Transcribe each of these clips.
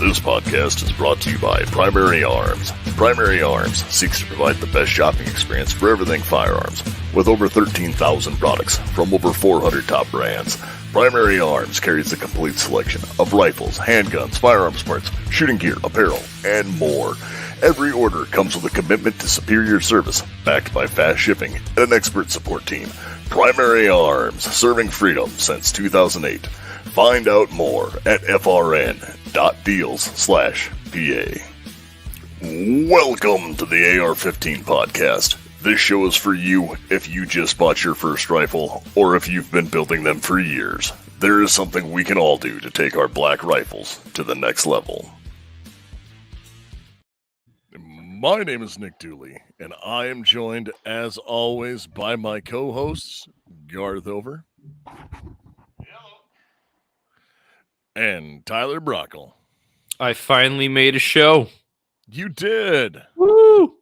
This podcast is brought to you by Primary Arms. Primary Arms seeks to provide the best shopping experience for everything firearms. With over 13,000 products from over 400 top brands, Primary Arms carries a complete selection of rifles, handguns, firearms parts, shooting gear, apparel, and more. Every order comes with a commitment to superior service, backed by fast shipping and an expert support team. Primary Arms, serving freedom since 2008. Find out more at frn.deals/PA. Welcome to the AR-15 podcast. This show is for you if you just bought your first rifle or if you've been building them for years. There is something we can all do to take our black rifles to the next level. My name is Nick Dooley, and I am joined, as always, by my co-hosts, Garth Over and Tyler Brockle. I finally made a show. You did. Woo!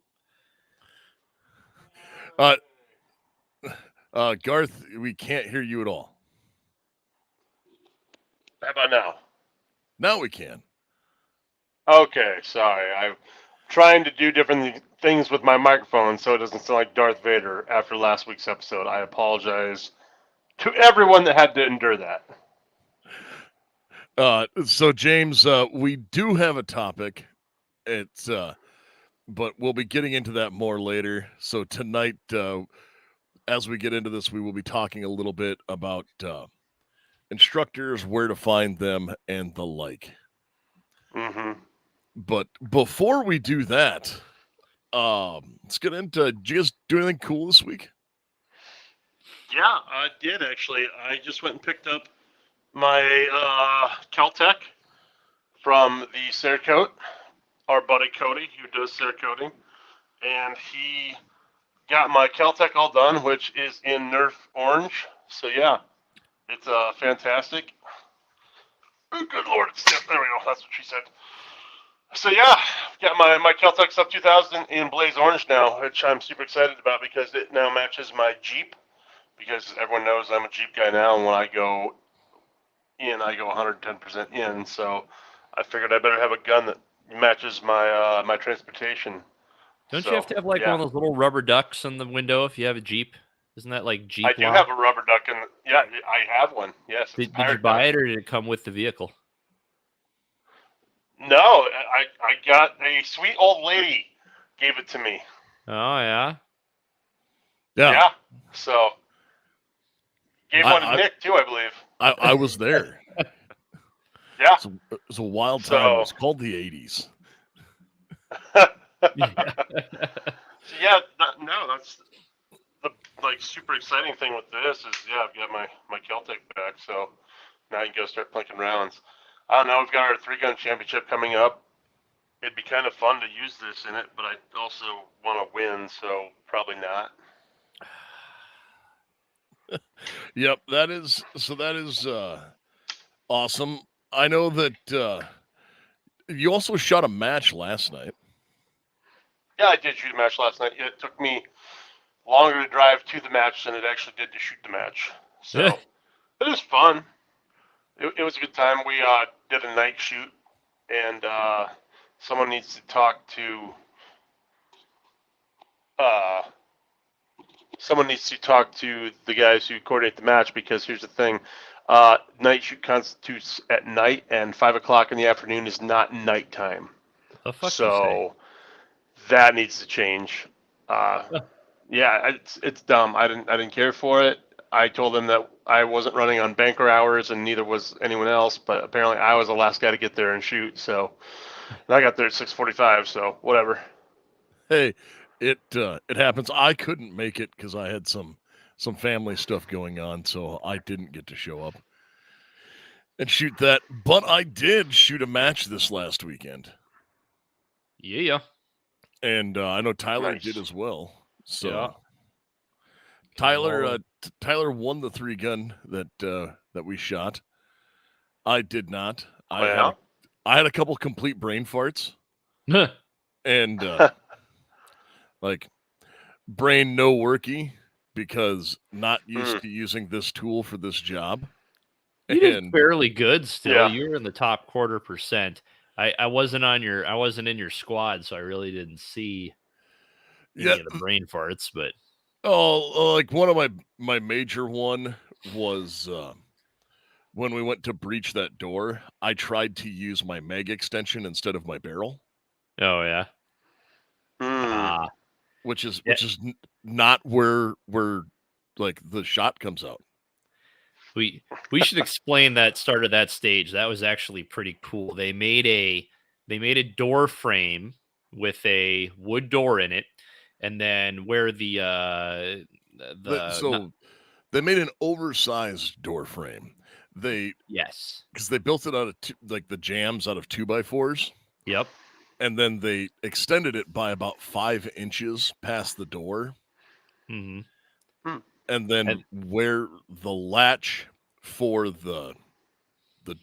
Garth, we can't hear you at all. How about now? Now we can. Okay, sorry. I'm trying to do different things with my microphone so it doesn't sound like Darth Vader after last week's episode. I apologize to everyone that had to endure that. So James, we do have a topic. It's but we'll be getting into that more later. So tonight, as we get into this, we will be talking a little bit about instructors, where to find them, and the like. Mm-hmm. But before we do that, let's get into. Did you guys do anything cool this week? Yeah, I did actually. I just went and picked up my Kel-Tec from the Cerakote, our buddy Cody, who does Cerakoting, and he got my Kel-Tec all done, which is in Nerf Orange. So yeah, it's fantastic. Oh, good Lord, there we go. That's what she said. So yeah, got my Kel-Tec Sub 2000 in Blaze Orange now, which I'm super excited about because it now matches my Jeep. Because everyone knows I'm a Jeep guy now, and when I go in, I go 110% in. So I figured I better have a gun that matches my my transportation. Don't you have to have one of those little rubber ducks in the window if you have a Jeep? Isn't that like Jeep? I do have a rubber duck in. Yeah, I have one. Yes. Did you buy it or did it come with the vehicle? No, I got a sweet old lady gave it to me. Oh yeah. Yeah. So gave one to Nick too, I believe. I was there. Yeah. It was a wild time. It was called the 80s. Yeah, that's the super exciting thing with this is I've got my Kel-Tec back, so now you can go start plinking rounds. I don't know, we've got our 3-gun championship coming up. It'd be kind of fun to use this in it, but I also want to win, so probably not. Yep, that is awesome. I know that you also shot a match last night. Yeah, I did shoot a match last night. It took me longer to drive to the match than it actually did to shoot the match. So it was fun. It was a good time. We did a night shoot, and someone needs to talk to the guys who coordinate the match, because here's the thing. Night shoot constitutes at night, and 5 o'clock in the afternoon is not nighttime. So that needs to change. Yeah, it's dumb. I didn't care for it. I told them that I wasn't running on banker hours, and neither was anyone else. But apparently, I was the last guy to get there and shoot. So and I got there at 6:45. So whatever. Hey, it happens. I couldn't make it because I had some family stuff going on, so I didn't get to show up and shoot that. But I did shoot a match this last weekend. Yeah. And I know Tyler did as well. So yeah. Tyler won the 3-gun that we shot. I did not. I had a couple complete brain farts. And brain no worky because not used to using this tool for this job. You did fairly good still. Yeah. You were in the top 0.25%. I wasn't in your squad, so I really didn't see any Yeah. of the brain farts, but Like one of my major one was when we went to breach that door. I tried to use my mag extension instead of my barrel, oh yeah. Hmm. which is Yeah. not where like the shot comes out. We should explain that start of that stage. That was actually pretty cool. They made a door frame with a wood door in it, and then where So they made an oversized door frame. yes. Because they built it out of like the jams out of 2x4s, Yep. and then they extended it by about 5 inches past the door, Hmm. and then where the latch for the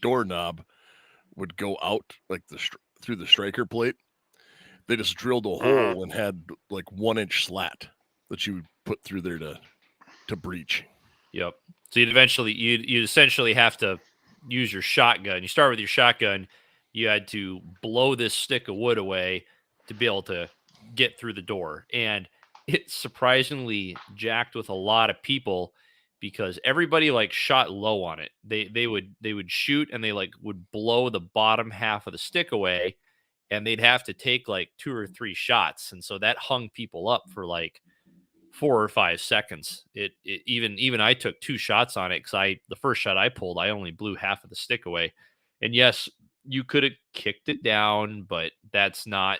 doorknob would go out like through the striker plate, they just drilled a hole and had like 1 inch slat that you would put through there to breach. Yep. So you'd essentially have to use your shotgun. You start with your shotgun. You had to blow this stick of wood away to be able to get through the door, and it's surprisingly jacked with a lot of people because everybody like shot low on it. They would shoot and they like would blow the bottom half of the stick away, and they'd have to take like 2 or 3 shots, and so that hung people up for like 4 or 5 seconds. It even I took 2 shots on it because the first shot I pulled, I only blew half of the stick away. And yes, you could have kicked it down, but that's not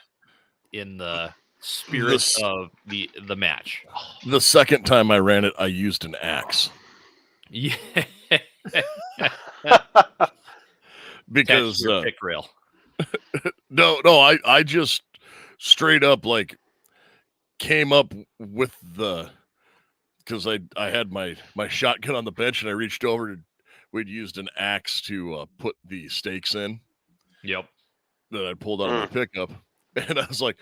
in the spirit of the match. The second time I ran it, I used an axe. Yeah. Because pick rail. no, I just straight up like came up with because I had my shotgun on the bench and I reached over to we'd used an axe to put the stakes in. Yep. That I pulled out of my pickup, and I was like,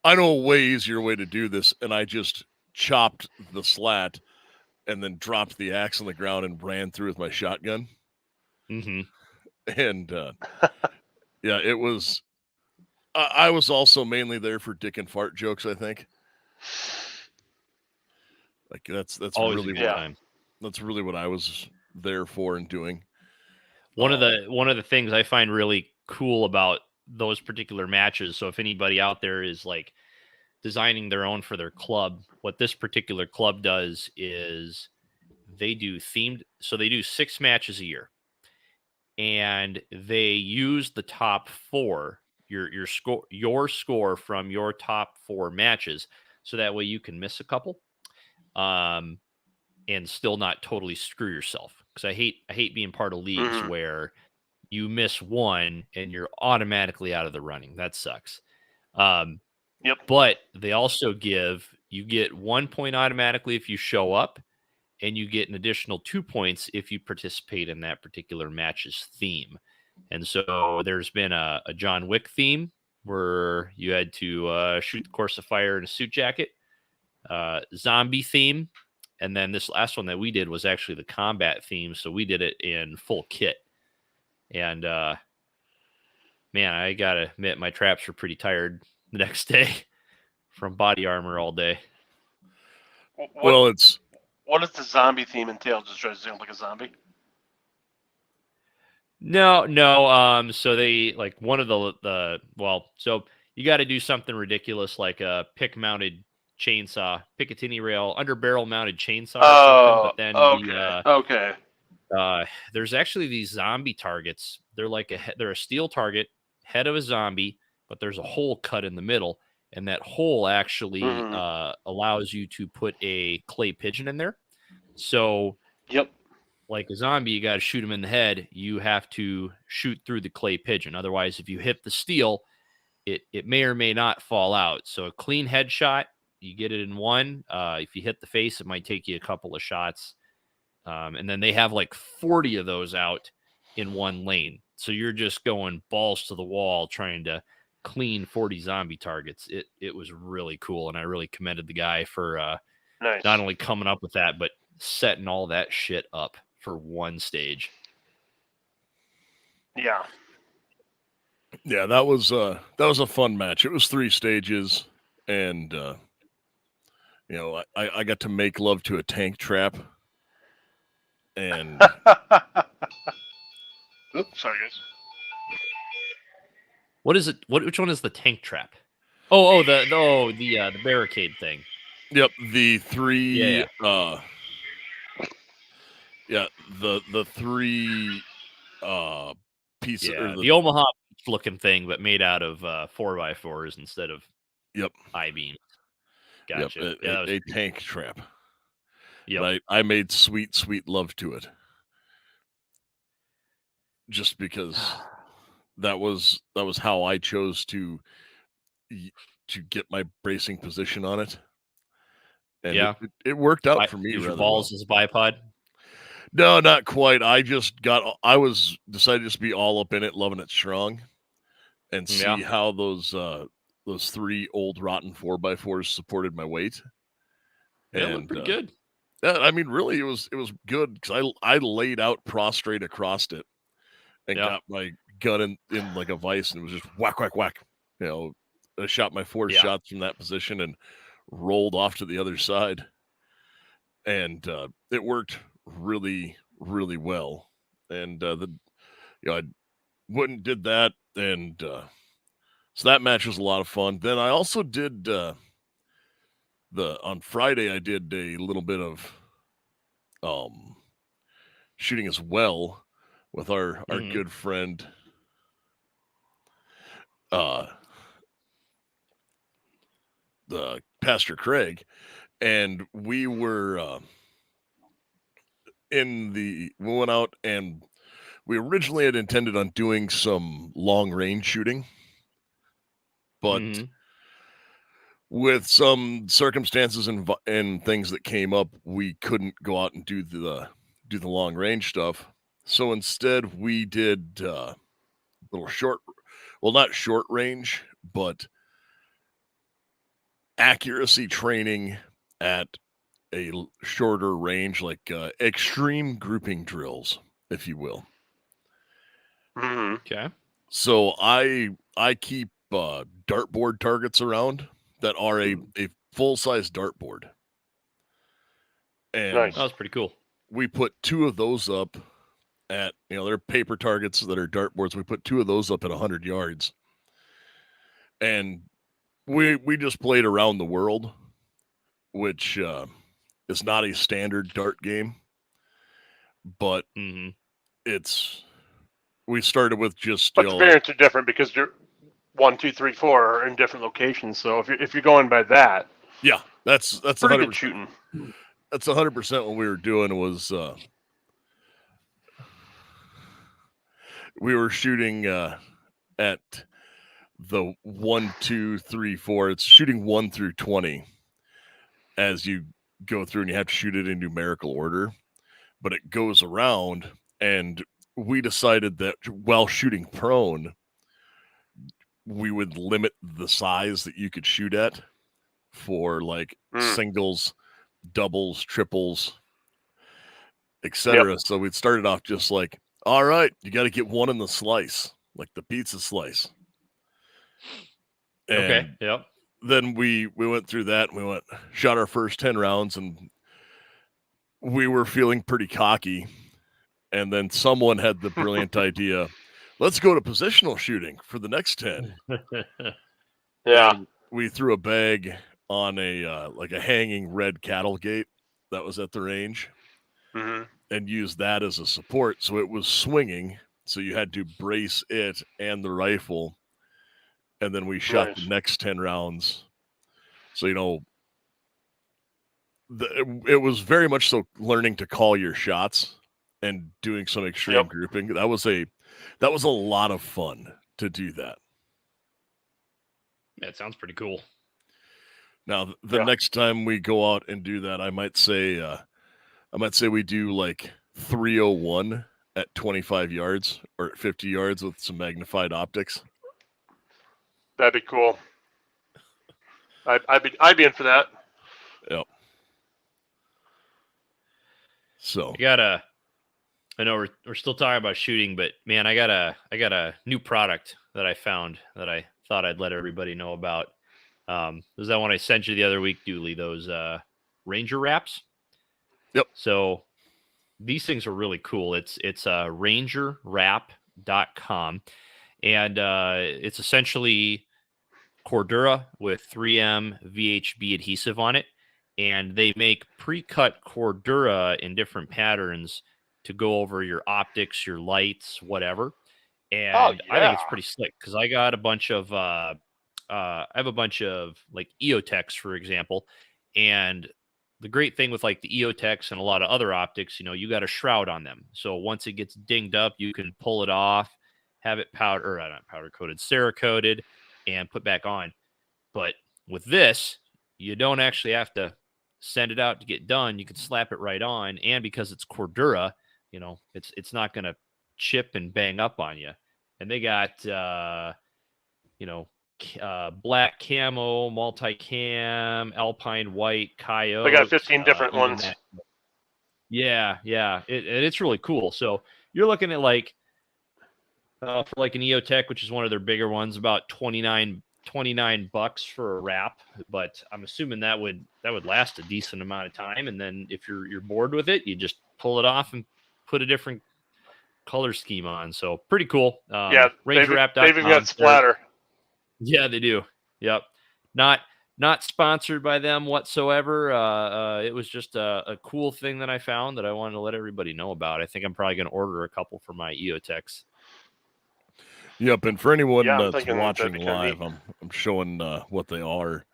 I know a way easier way to do this, and I just chopped the slat and then dropped the axe on the ground and ran through with my shotgun. Mm-hmm. And yeah, it was. I was also mainly there for dick and fart jokes. I think. Like that's Always really a good time. That's really what I was there for and doing. One of the things I find really cool about those particular matches. So if anybody out there is like designing their own for their club, what this particular club does is they do themed. So they do 6 matches a year, and they use the top 4, your score from your top 4 matches, so that way you can miss a couple, and still not totally screw yourself. Because I hate being part of leagues where you miss one and you're automatically out of the running. That sucks. Yep. But they also you get 1 point automatically if you show up, and you get an additional 2 points if you participate in that particular match's theme. And so there's been a John Wick theme where you had to shoot the course of fire in a suit jacket, zombie theme, and then this last one that we did was actually the combat theme. So we did it in full kit. And man, I gotta admit, my traps were pretty tired the next day from body armor all day. What does the zombie theme entail? Just dressing like a zombie? No. So they like one of so you got to do something ridiculous like a pick mounted chainsaw, Picatinny rail, under barrel mounted chainsaw or something. But then there's actually these zombie targets. They're like they're a steel target, head of a zombie, but there's a hole cut in the middle, and that hole actually allows you to put a clay pigeon in there. So like a zombie, you got to shoot him in the head. You have to shoot through the clay pigeon. Otherwise, if you hit the steel, it may or may not fall out. So a clean headshot, you get it in one. If you hit the face, it might take you a couple of shots. And then they have like 40 of those out in one lane. So you're just going balls to the wall trying to clean 40 zombie targets. It was really cool, and I really commended the guy for not only coming up with that, but setting all that shit up for one stage. Yeah. Yeah, that was a fun match. It was 3 stages, and I got to make love to a tank trap, and Oops, sorry guys. What is it? Which one is the tank trap? Oh, the barricade thing. yep, the 3 Yeah. the 3 pieces or Yeah, the the Omaha looking thing, but made out of 4x4s instead of yep, I-beams. yep, Gotcha. Yeah, that was a tank trap. Yep. And I made sweet love to it. Just because that was how I chose to get my bracing position on it. And Yeah. it worked out for me Use your rather well. balls as a bipod. No, not quite. I decided to just be all up in it, loving it strong, and see Yeah. how those 3 old rotten 4x4s supported my weight. Yeah, And looked pretty good. I mean, really, it was good because I laid out prostrate across it and Yeah. got my gun in like a vice, and it was just whack, whack, whack. You know, I shot my 4 Yeah. shots from that position and rolled off to the other side, and it worked really, really well. And I went and did that, and so that match was a lot of fun. Then I also did on Friday I did a little bit of shooting as well with our Mhm. good friend the Pastor Craig, and we were we went out, and we originally had intended on doing some long range shooting, but Mhm. with some circumstances and things that came up, we couldn't go out and do the long range stuff. So instead, we did little short, well, not short range, but accuracy training at a shorter range, like extreme grouping drills, if you will. Mm-hmm. Okay. So I keep dartboard targets around that are a full size dartboard, and Nice. That was pretty cool. we put 2 of those up at they're paper targets that are dartboards. We put 2 of those up at 100 yards, and we just played around the world, which is not a standard dart game, but Mhm. we started with just But the variants are different because you're 1, 2, 3, 4 are in different locations. So if you're going by that, yeah, that's pretty 100%. good shooting. That's 100% what we were doing was we were shooting at the 1, 2, 3, 4. It's shooting 1 through 20 as you go through, and you have to shoot it in numerical order, but it goes around. And we decided that while shooting prone, we would limit the size that you could shoot at for like singles, doubles, triples, etc. So we started off just like, all right, you got to get one in the slice, like the pizza slice. Okay. And Yep. then we went through that, and we shot our first 10 rounds, and we were feeling pretty cocky. And then someone had the brilliant idea, let's go to positional shooting for the next 10. Yeah. And we threw a bag on a like a hanging red cattle gate that was at the range, Mm-hmm. and used that as a support. So it was swinging, so you had to brace it and the rifle. And then we shot the next 10 rounds. So it was very much so learning to call your shots and doing some extreme grouping. That was a lot of fun to do that. Yeah, it sounds pretty cool. Now the next time we go out and do that, I might say we do like 301 at 25 yards or at 50 yards with some magnified optics. That'd be cool. I'd be in for that. Yep. So I know we're still talking about shooting, but man, I got a new product that I found that I thought I'd let everybody know about. Was that one I sent you the other week, Dooley? Those Ranger wraps. Yep. So these things are really cool. It's rangerwrap.com, and it's essentially Cordura with 3M VHB adhesive on it, and they make pre-cut Cordura in different patterns to go over your optics, your lights, whatever. And I think it's pretty slick because I got a bunch of I have a bunch of like EOTechs, for example, and the great thing with like the EOTechs and a lot of other optics, you got a shroud on them. So once it gets dinged up, you can pull it off, have it not powder coated, Cerakoted, and put back on. But with this, you don't actually have to send it out to get done. You can slap it right on, and because it's Cordura, it's not going to chip and bang up on you. And they got black camo, multicam, alpine white, coyote. They got 15 different ones. Yeah, it's really cool. So you're looking at like for like an EOTech, which is one of their bigger ones, about $29 for a wrap. But I'm assuming that would last a decent amount of time. And then if you're bored with it, you just pull it off and put a different color scheme on. So pretty cool. RangerWrap.com. They've even got splatter. Yeah, they do. Yep. Not sponsored by them whatsoever. It was just a cool thing that I found that I wanted to let everybody know about. I think I'm probably going to order a couple for my EOTechs. Yep, and for anyone that's watching live, I'm showing what they are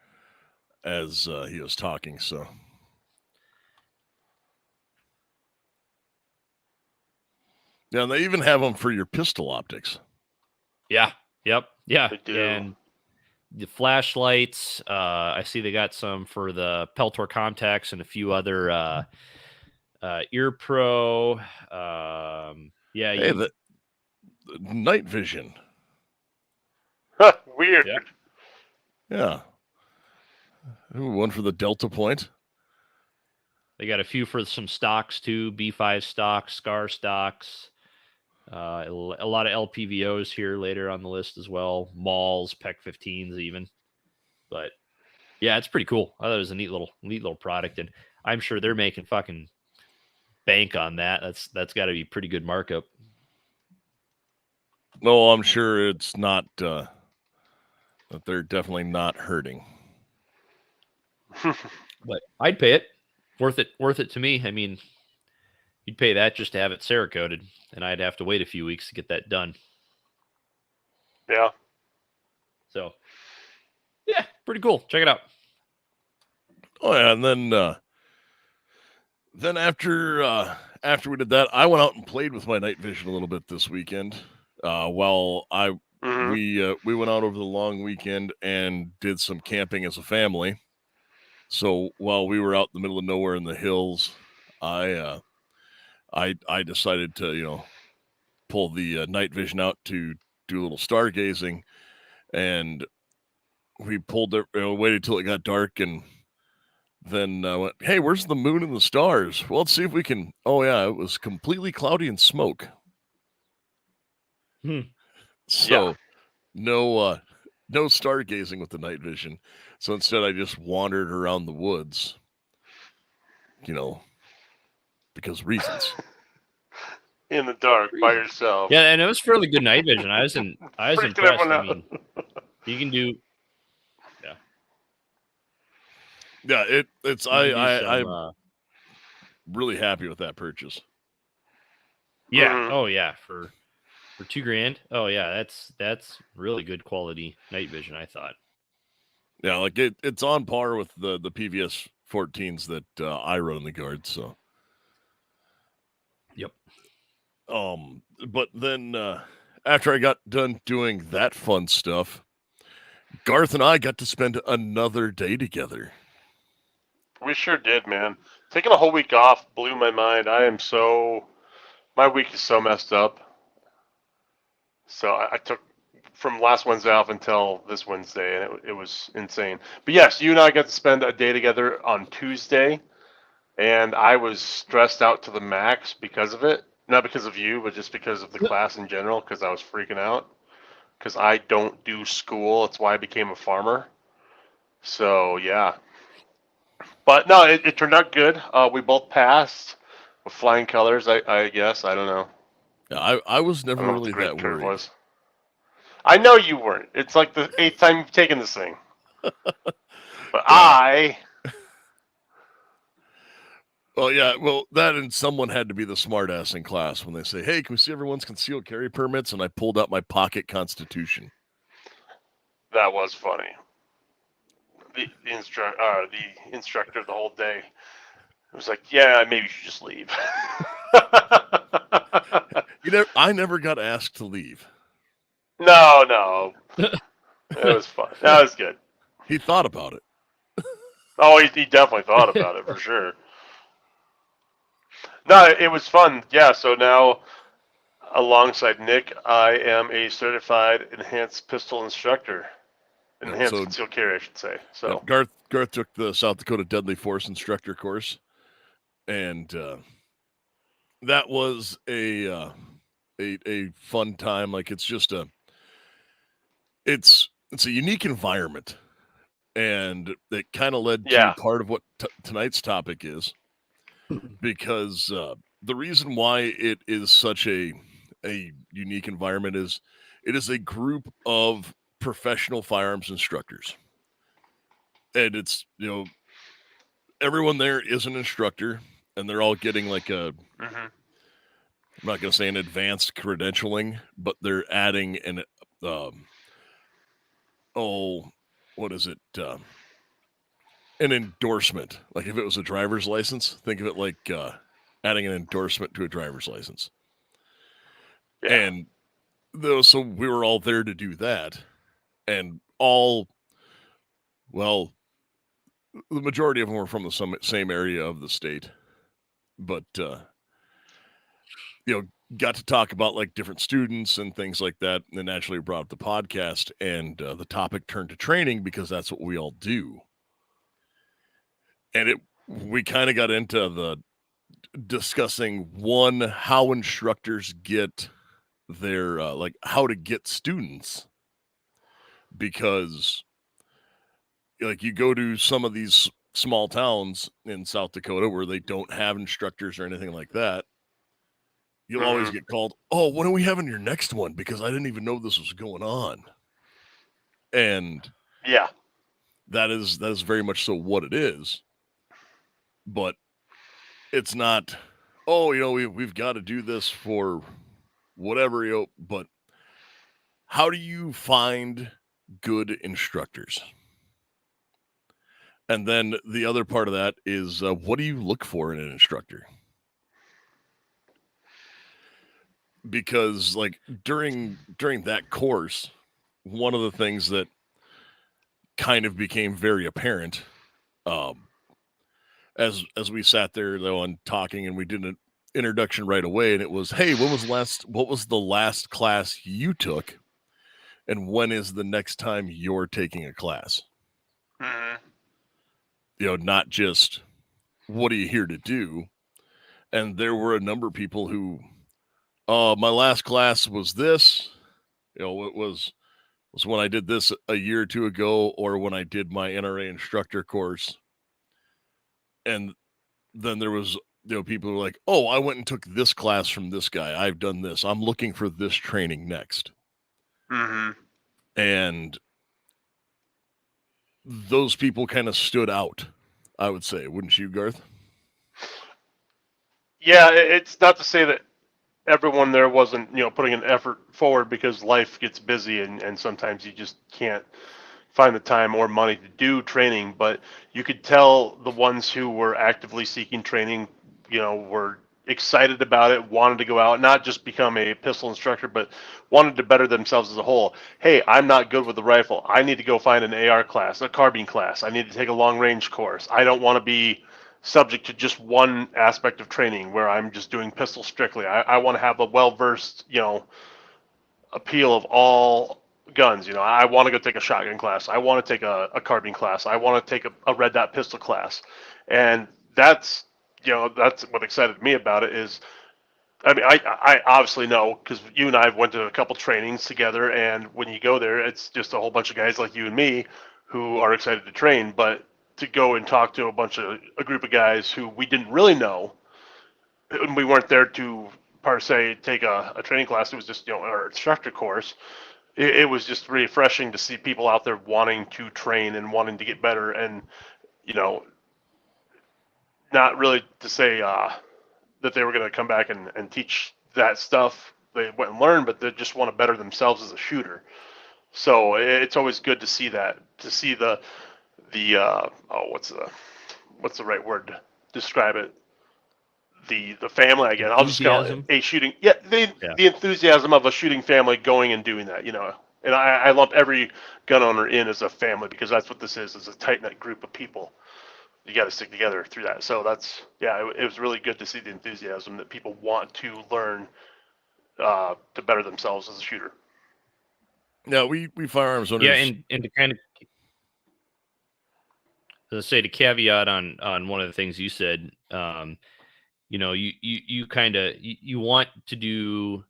as he was talking. So, yeah, and they even have them for your pistol optics. Yeah. Yep. Yeah. They do. And the flashlights. I see they got some for the Peltor contacts and a few other Ear Pro. The night vision. Weird. Yeah. Ooh, one for the Delta Point. They got a few for some stocks too, B5 stocks, SCAR stocks. A lot of LPVOs here later on the list as well. Malls, PEC 15s even. But yeah, it's pretty cool. I thought it was a neat little product, and I'm sure they're making fucking bank on that. That's got to be pretty good markup. No, I'm sure it's not. That they're definitely not hurting. But I'd pay it. Worth it to me. I mean, you'd pay that just to have it Cerakoted, and I'd have to wait a few weeks to get that done. Yeah. So, yeah, pretty cool. Check it out. Oh yeah, and then after we did that, I went out and played with my night vision a little bit this weekend. We went out over the long weekend and did some camping as a family. So while we were out in the middle of nowhere in the hills, I decided to pull the night vision out to do a little stargazing, and we pulled it, waited till it got dark, and then went, hey, where's the moon and the stars? Well, let's see if we can. Oh yeah, it was completely cloudy and smoke. So no stargazing with the night vision. So instead I just wandered around the woods, because reasons. In the dark by yourself. Yeah, and it was fairly good night vision. I was impressed. I mean, you can do. Yeah, I'm really happy with that purchase. Yeah. Mm-hmm. Oh yeah, for $2,000. Oh yeah, that's really good quality night vision, I thought. Yeah, like it's on par with the PVS 14s that I run in the guard. So. Yep. But then after I got done doing that fun stuff, Garth and I got to spend another day together. We sure did, man. Taking a whole week off blew my mind. My week is so messed up. So I took from last Wednesday off until this Wednesday, and it was insane. But yes, you and I got to spend a day together on Tuesday, and I was stressed out to the max because of it. Not because of you, but just because of the class in general, because I was freaking out. because I don't do school. That's why I became a farmer. So yeah, but no, it turned out good. We both passed with flying colors. I guess I don't know. Yeah, I was I never don't know what the really grade that curve worried. was. I know you weren't. It's like the 8th time you've taken this thing. But Yeah. Well, yeah, that and someone had to be the smartass in class when they say, "Hey, can we see everyone's concealed carry permits?" And I pulled out my pocket Constitution. That was funny. The instructor the whole day was like, "Yeah, maybe you should just leave." I never got asked to leave. No, it was fun. That was good. He thought about it. Oh, he definitely thought about it for sure. No, it was fun. Yeah, so now alongside Nick, I am a certified enhanced pistol instructor. Yep, Enhanced so concealed carry, I should say. So yep, Garth took the South Dakota Deadly Force instructor course, and that was a fun time. Like it's a unique environment, and it kind of led to yeah, part of what tonight's topic is, because the reason why it is such a unique environment is it is a group of professional firearms instructors, and it's everyone there is an instructor, and they're all getting like I'm not going to say an advanced credentialing, but they're adding an what is it? An endorsement. Like if it was a driver's license, think of it like adding an endorsement to a driver's license. yeah, And so we were all there to do that, and well, the majority of them were from the same area of the state, but got to talk about like different students and things like that. And then naturally brought up the podcast, and the topic turned to training because that's what we all do. And we kind of got into the discussing how instructors get their like how to get students, because like you go to some of these small towns in South Dakota where they don't have instructors or anything like that. You'll always get called, "Oh, when are we having your next one? Because I didn't even know this was going on." And yeah, that is very much so what it is. But it's not, "Oh, we've got to do this for whatever, but how do you find good instructors? And then the other part of that is, what do you look for in an instructor? Because like during that course, one of the things that kind of became very apparent, as we sat there though and talking, and we did an introduction right away, and it was, "Hey, what was the last class you took, and when is the next time you're taking a class?" Not just, "What are you here to do?" And there were a number of people who, my last class was this, it was when I did this a year or two ago, or when I did my NRA instructor course. And then there was, people who were like, "Oh, I went and took this class from this guy. I've done this. I'm looking for this training next." And those people kind of stood out, I would say. Wouldn't you, Garth? yeah. It's not to say that everyone there wasn't, putting an effort forward, because life gets busy and sometimes you just can't find the time or money to do training. But you could tell the ones who were actively seeking training, were excited about it, wanted to go out, not just become a pistol instructor, but wanted to better themselves as a whole. Hey, I'm not good with the rifle. I need to go find an AR class, a carbine class. I need to take a long range course. I don't want to be subject to just one aspect of training where I'm just doing pistol strictly. I want to have a well-versed, appeal of all guns. I want to go take a shotgun class. I want to take a carbine class. I want to take a red dot pistol class. And that's what excited me about it is I mean, I obviously know because you and I went to a couple trainings together, and when you go there, it's just a whole bunch of guys like you and me who are excited to train. But to go and talk to a group of guys who we didn't really know, and we weren't there to per se take a training class. It was just our instructor course. It was just refreshing to see people out there wanting to train and wanting to get better, and you know, not really to say that they were going to come back and teach that stuff they went and learned, but they just want to better themselves as a shooter. So it's always good to see that, to see what's the right word to describe it? The family again. I'll just call it a shooting. Yeah, the enthusiasm of a shooting family going and doing that. And I lump every gun owner in as a family because that's what this is a tight knit group of people. You got to stick together through that. So it was really good to see the enthusiasm that people want to learn to better themselves as a shooter. Yeah, we firearms owners. Yeah, and to kind of, as I say, to caveat on one of the things you said, you kind of you want to do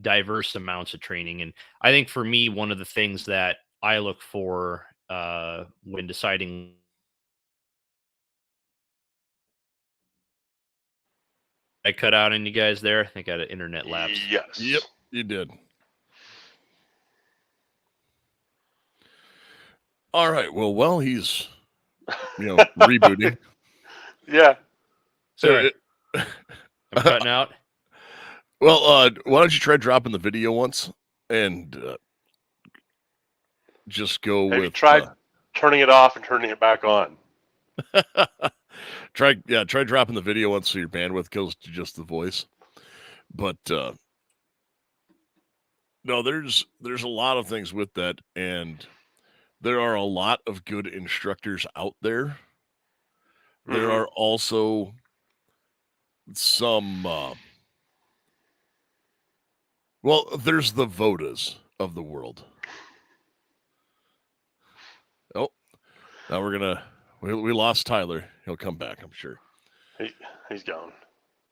diverse amounts of training, and I think for me, one of the things that I look for when deciding. I cut out on you guys there. I think I had an internet lapse. Yes. Yep, you did. All right. Well, he's rebooting. Yeah. Sorry. I'm cutting out. Well, why don't you try dropping the video once and just go Have with. You tried turning it off and turning it back on? Try dropping the video once so your bandwidth goes to just the voice. But no, there's a lot of things with that, and there are a lot of good instructors out there. There are also some there's the Vodas of the world. Oh, now we lost Tyler. He'll come back, I'm sure. He's gone.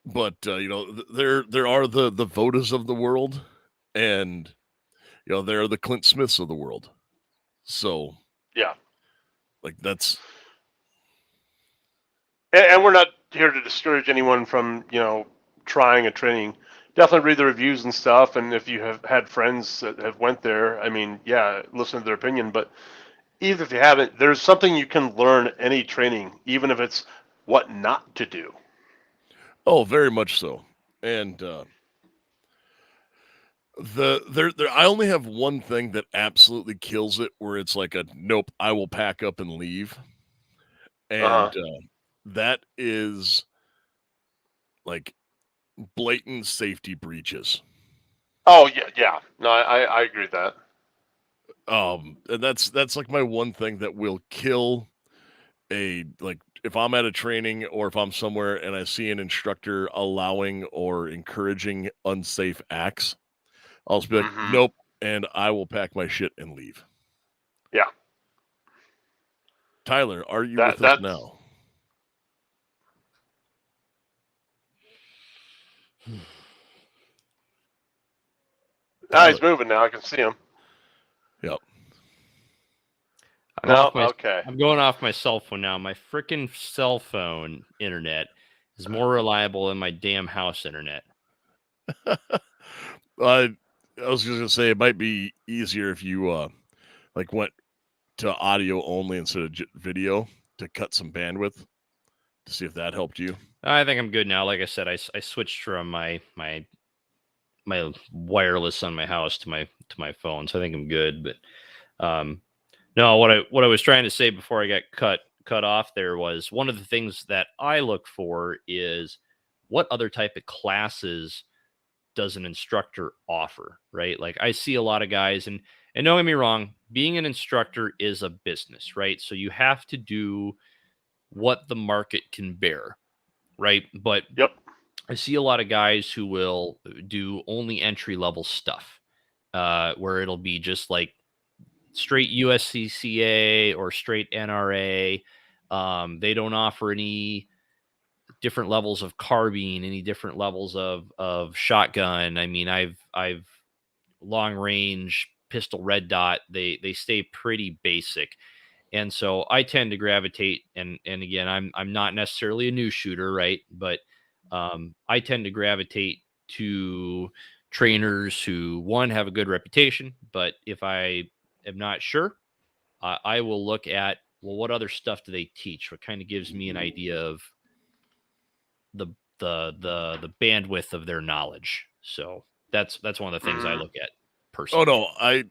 But there are the Vodas of the world, and there are the Clint Smiths of the world. So yeah, like that's. And we're not here to discourage anyone from trying a training. Definitely read the reviews and stuff, and if you have had friends that have went there, I mean, yeah, listen to their opinion. But even if you haven't, there's something you can learn any training, even if it's what not to do. Oh, very much so. And I only have one thing that absolutely kills it, where it's like a nope, I will pack up and leave, and that is like blatant safety breaches. Oh yeah. No, I agree with that. And that's like my one thing that will kill if I'm at a training or if I'm somewhere and I see an instructor allowing or encouraging unsafe acts, I'll just be like, nope, and I will pack my shit and leave. Yeah. Tyler, are you with us now? He's moving now. I can see him. Yep. Okay. I'm going off my cell phone now. My freaking cell phone internet is more reliable than my damn house internet. I was just gonna say it might be easier if you went to audio only instead of video to cut some bandwidth to see if that helped you. I think I'm good now. Like I said, I switched from my wireless on my house to my phone, so I think I'm good. But no, what I was trying to say before I got cut off there was one of the things that I look for is what other type of classes does an instructor offer, right? Like I see a lot of guys, and don't get me wrong, being an instructor is a business, right? So you have to do what the market can bear, right? But yep. I see a lot of guys who will do only entry level stuff, where it'll be just like straight USCCA or straight NRA. They don't offer any different levels of carbine, any different levels of shotgun. I mean, I've long range pistol red dot. They stay pretty basic. And so I tend to gravitate, and again, I'm not necessarily a new shooter, right? But I tend to gravitate to trainers who, one, have a good reputation, but if I am not sure, I will look at, well, what other stuff do they teach? What kind of gives me an idea of the the bandwidth of their knowledge. So that's one of the things I look at personally. Oh no,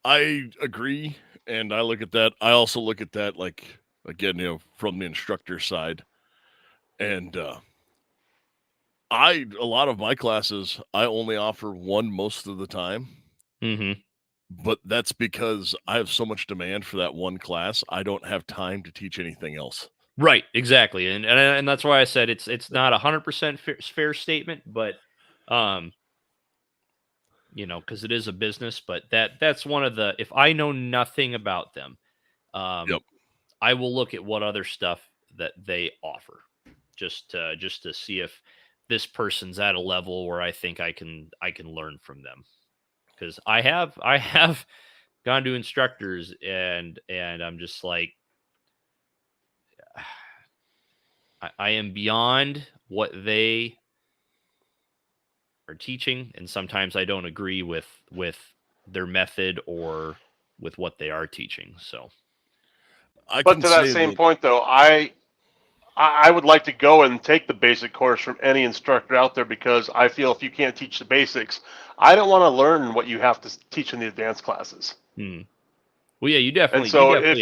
I agree, and I look at that. I also look at that, like, again, from the instructor side, and a lot of my classes I only offer one most of the time, Mm-hmm. but that's because I have so much demand for that one class. I don't have time to teach anything else. Right, exactly, and that's why I said it's not 100% fair statement, but because it is a business, but that's one of the, if I know nothing about them, Yep. I will look at what other stuff that they offer, just to see if this person's at a level where I think I can learn from them, because I have gone to instructors and I'm just like, I am beyond what they are teaching, and sometimes I don't agree with their method or with what they are teaching. So, But to that same point, though, I would like to go and take the basic course from any instructor out there, because I feel if you can't teach the basics, I don't want to learn what you have to teach in the advanced classes. Well, yeah, you definitely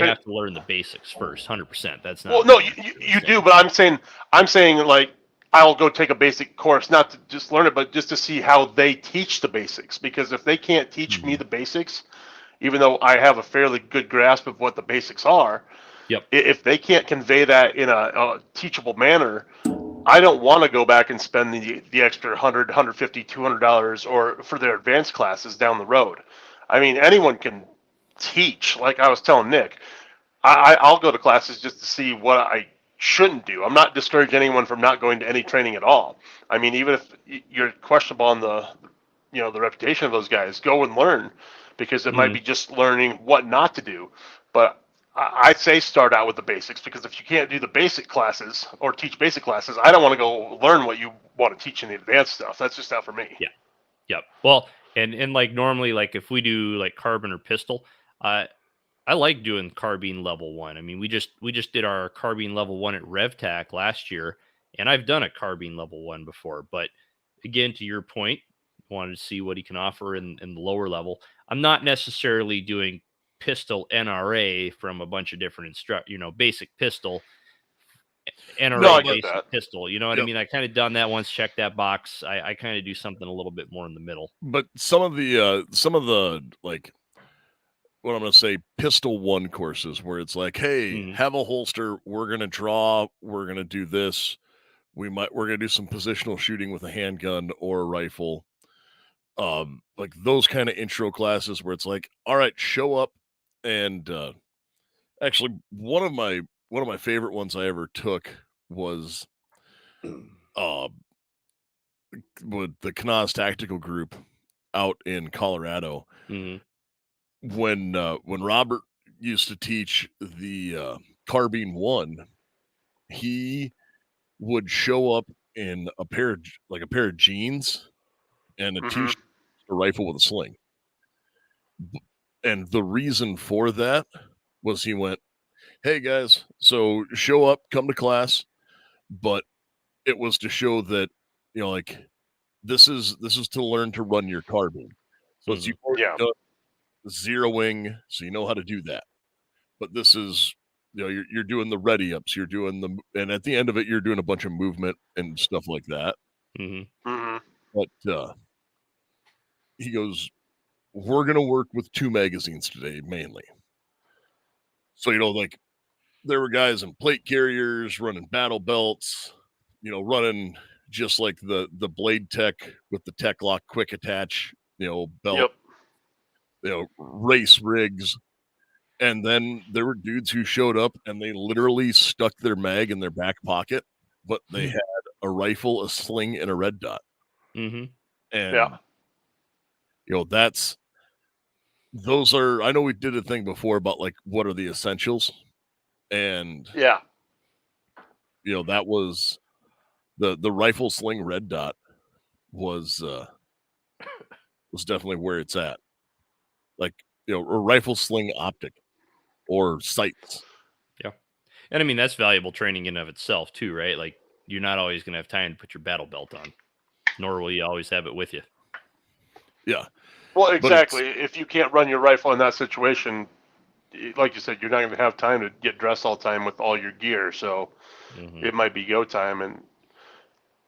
have to learn the basics first, 100%. That's not. Well, no, you do, but I'm saying like, I'll go take a basic course, not to just learn it, but just to see how they teach the basics. Because if they can't teach me the basics, even though I have a fairly good grasp of what the basics are, yep, if they can't convey that in a teachable manner, I don't want to go back and spend the extra $100, $150, $200 or for their advanced classes down the road. I mean, anyone can teach. Like I was telling Nick, I'll go to classes just to see what I shouldn't do. I'm not discouraging anyone from not going to any training at all. I mean, even if you're questionable on the reputation of those guys, go and learn, because it might be just learning what not to do. But I say start out with the basics, because if you can't do the basic classes or teach basic classes, I don't want to go learn what you want to teach in the advanced stuff. That's just not for me. Yeah. Yep. Well, and like normally, like if we do like carbine or pistol, I like doing carbine level 1. I mean, we just did our carbine level 1 at RevTac last year, and I've done a carbine level 1 before. But again, to your point, wanted to see what he can offer in the lower level. I'm not necessarily doing pistol NRA from a bunch of different basic pistol NRA basic pistol. You know what I mean? I kind of done that once, checked that box. I kind of do something a little bit more in the middle. But some of the like, what I'm going to say, pistol 1 courses where it's like, hey, have a holster. We're going to draw. We're going to do this. We're going to do some positional shooting with a handgun or a rifle. Like those kind of intro classes where it's like, all right, show up. And actually, one of my favorite ones I ever took was with the Knaz Tactical Group out in Colorado. When Robert used to teach the carbine 1, he would show up in a pair of jeans and a t-shirt, a rifle with a sling. And the reason for that was he went, hey guys, so show up, come to class, but it was to show that, like, this is to learn to run your carbine. So it's zeroing, so you know how to do that. But this is, you're doing the ready ups, you're doing and at the end of it, you're doing a bunch of movement and stuff like that. But he goes, we're going to work with 2 magazines today, mainly. So, like, there were guys in plate carriers running battle belts, running just like the Blade Tech with the Tech Lock quick attach, belt, race rigs. And then there were dudes who showed up and they literally stuck their mag in their back pocket but they had a rifle, a sling, and a red dot. Mm-hmm. And Yeah. those are, I know we did a thing before about like what are the essentials, and Yeah. that was the rifle, sling, red dot was definitely where it's at. Like, a rifle, sling, optic, or sights. Yeah. And I mean, that's valuable training in of itself too, right? Like, you're not always going to have time to put your battle belt on, nor will you always have it with you. Yeah. Well, But exactly. If you can't run your rifle in that situation, like you said, you're not going to have time to get dressed all the time with all your gear. So Mm-hmm. it might be go time, and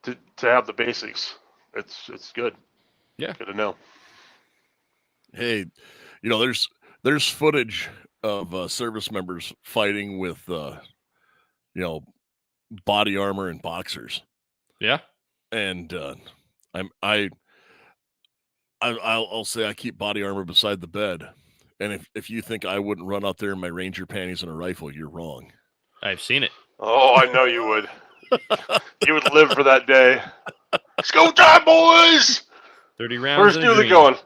to have the basics, it's good. Yeah. Good to know. Hey, there's footage of service members fighting with body armor and boxers, Yeah. and I'll say I keep body armor beside the bed, and if you think I wouldn't run out there in my Ranger panties and a rifle, you're wrong. I've seen it. Oh, I know you would. You would live for that day. It's go time, boys! 30 rounds. Where's in a Dooley dream. going?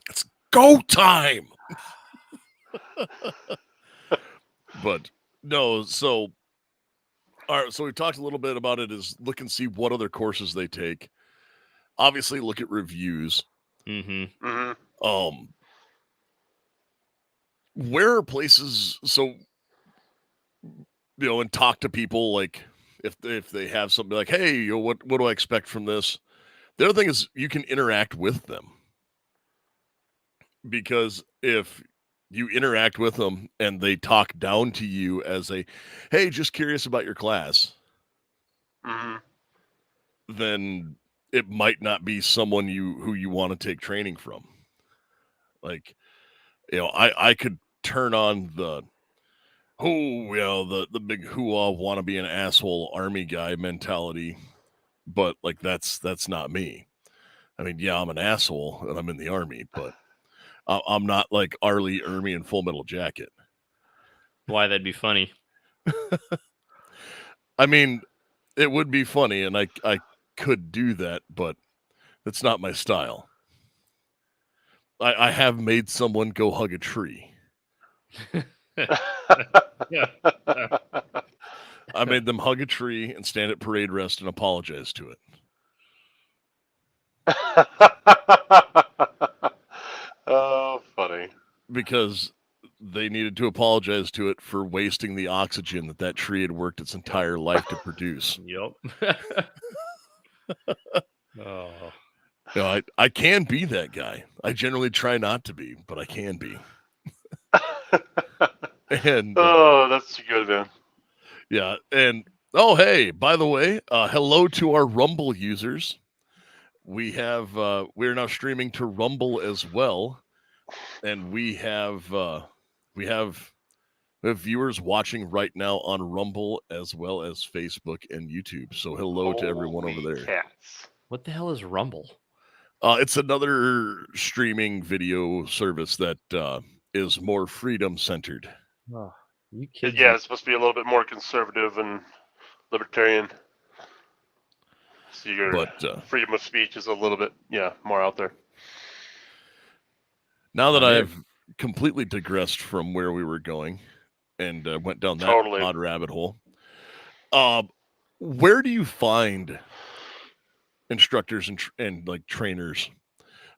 It's go time. But no, so all right, so we talked a little bit about it. Is look and see what other courses they take. Obviously, look at reviews. Mm-hmm. Mm-hmm. Where are places? So and talk to people, like if they have something like, hey, what do I expect from this? The other thing is you can interact with them, because if you interact with them and they talk down to you as a, hey, just curious about your class, Mm-hmm. then it might not be someone who you want to take training from. Like, I could turn on the the big hoo-ah wanna be an asshole army guy mentality, but like that's not me. I mean, yeah, I'm an asshole and I'm in the army, but I'm not like Arlie Ermy in Full Metal Jacket. Why, that'd be funny. I mean, it would be funny, and I could do that, but that's not my style. I have made someone go hug a tree. I made them hug a tree and stand at parade rest and apologize to it. Oh, funny. Because they needed to apologize to it for wasting the oxygen that tree had worked its entire life to produce. Yep. Oh. I can be that guy. I generally try not to be, but I can be. And oh, that's good, man. Yeah, and oh, hey, by the way, hello to our Rumble users. We're now streaming to Rumble as well, and we have viewers watching right now on Rumble as well as Facebook and YouTube. So hello to everyone over there. Cats. What the hell is Rumble? It's another streaming video service that is more freedom centered. Oh, you kids. Yeah, it's supposed to be a little bit more conservative and libertarian. So your freedom of speech is a little bit, more out there. Now that I've completely digressed from where we were going and went down that odd rabbit hole, where do you find instructors and like trainers?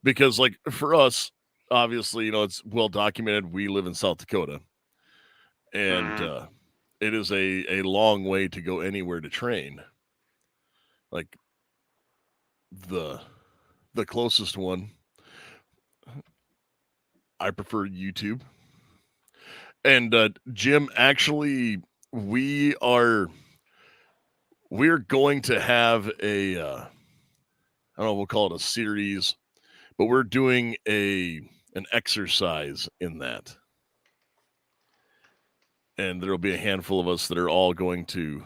Because like for us, obviously, it's well documented. We live in South Dakota, and it is a long way to go anywhere to train. Like the closest one, I prefer YouTube. And Jim, actually, we're going to have a I don't know, we'll call it a series, but we're doing an exercise in that. And there'll be a handful of us that are all going to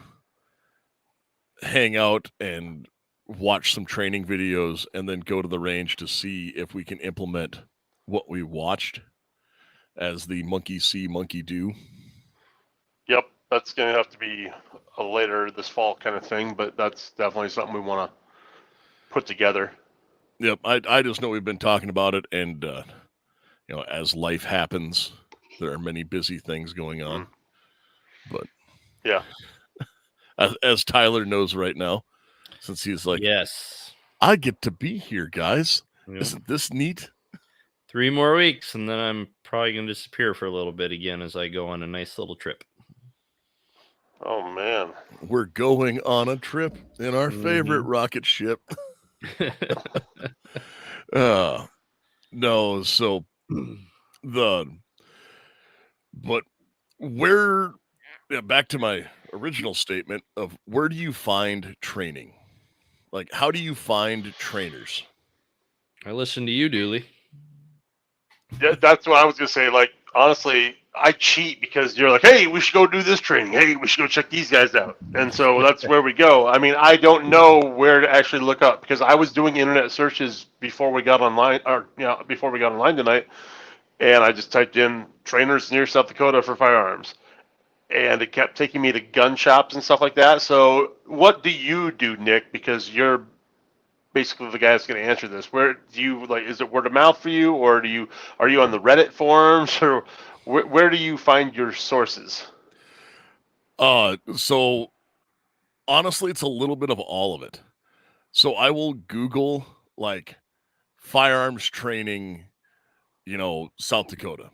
hang out and watch some training videos and then go to the range to see if we can implement what we watched as the monkey see, monkey do. Yep. that's going to have to be a later this fall kind of thing, but that's definitely something we want to put together. Yep, I just know we've been talking about it, and as life happens, there are many busy things going on. But yeah, as Tyler knows right now, since he's like, yes, I get to be here, guys. Yep. Isn't this neat? 3 more weeks, and then I'm probably going to disappear for a little bit again as I go on a nice little trip. Oh man, we're going on a trip in our favorite rocket ship. No, so but where, back to my original statement of where do you find training? Like, how do you find trainers? I listen to you, Dooley. yeah, that's what I was gonna say. Like, honestly, I cheat because you're like, hey, we should go do this training. Hey, we should go check these guys out. And so that's where we go. I mean, I don't know where to actually look up because I was doing internet searches before we got online, before we got online tonight, and I just typed in trainers near South Dakota for firearms, and it kept taking me to gun shops and stuff like that. So, what do you do, Nick? Because you're basically the guy that's going to answer this. Where do you like? Is it word of mouth for you, or are you on the Reddit forums, or where do you find your sources? So honestly, it's a little bit of all of it. So I will Google like firearms training, South Dakota.